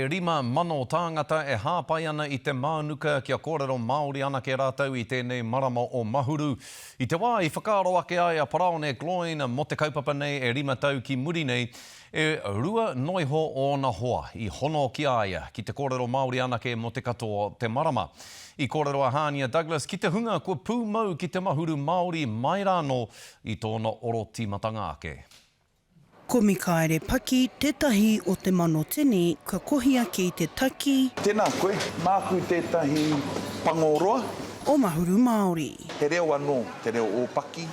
rima mano tāngata e hāpai ana I te mānuka kia kōrero Māori ana ke rātau I tēnei marama o Mahuru. I te wā I whakaaro ake ai a Paraone Gloin mo te kaupapa nei e rima tau ki muri nei e rua noiho o na hoa I hono ki aia ki te kōrero Māori anake mo te katoa te marama. I kōrero a Hania Douglas ki te hunga kua pūmau ki te Mahuru Māori mai rāno I tōna oro tīmatanga ake. Ko Mikaere Paki, tētahi o te mano tini, ka kohia ki te taki. Tēnā koe, māku tētahi pangoroa. O Mahuru Māori. Te reo anō, te reo o Paki.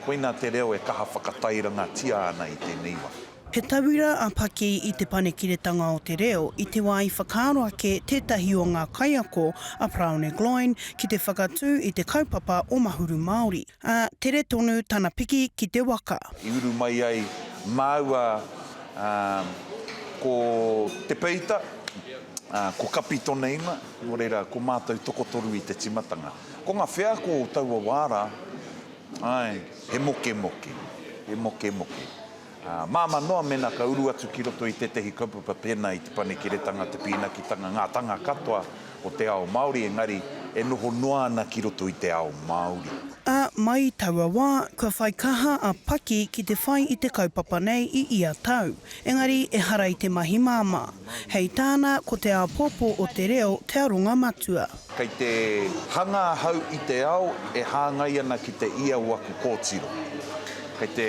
Koina te reo e kaha whakatairanga tia ana I tēnei wā. He tawira a Paki I te panekiretanga o te reo, I te wā I whakaaro ake tētahi o ngā kaiako a Paraone Gloin ki te whakatū I te kaupapa o Mahuru Māori. Tere tonu tana piki ki te waka. I uru mai ai māua ko te peita, ko kapi tona inga, no reira, ko mātou tokotoru I te timatanga. Ko ngā whea ko taua wāra, ai, he moke moke, he moke moke. Māma noa mena ka uru atu ki roto I tetehi kaupapa pēnā I te panekiretanga, te pīnakitanga, ngā tanga katoa o te ao Māori, engari e noho noa ana ki roto I te ao Māori. Mai taua wā, kua whai kaha a Paki ki te whai I te kaupapa nei I ia tau. Engari e hara I te mahi māma. Hei tāna ko te ao pōpō o te reo te aronga matua. Kei te hanga hau I te ao e hāngai ana ki te ia waku kōtiro. Kei te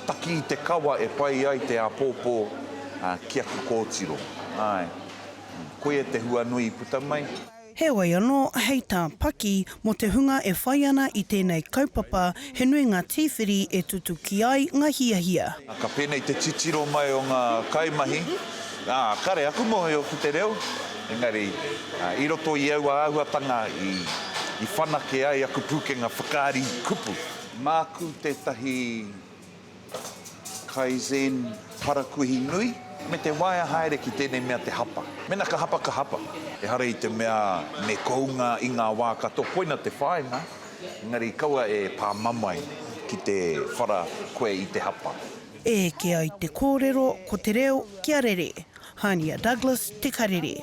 taki I te kawa e pai ai te āpōpō ki aku kōtiro. Ai, koe e te hua nui I puta mai. He wai anō, hei tā Paki, mo te hunga e whai ana I tēnei kaupapa, he nui ngā tīwhiri e tutu ki ai ngā hiahia. Ka pēnei te titiro mai o ngā kaimahi. Kare aku mohe o ki te reo. Engari, I roto I auatanga I whanake ai aku pūkenga whakaari kupu. Māku tētahi kaizen parakuhi nui. Me te waia haere ki tēnei mea te hapa. Mena ka hapa. E hara I te mea me kounga I ngā wā kato. Koina te whaenga. Engari kaua e pāmamai ki te whara koe I te hapa. E ke ai te kōrero, ko te reo, kia rere. Hania Douglas, te karere.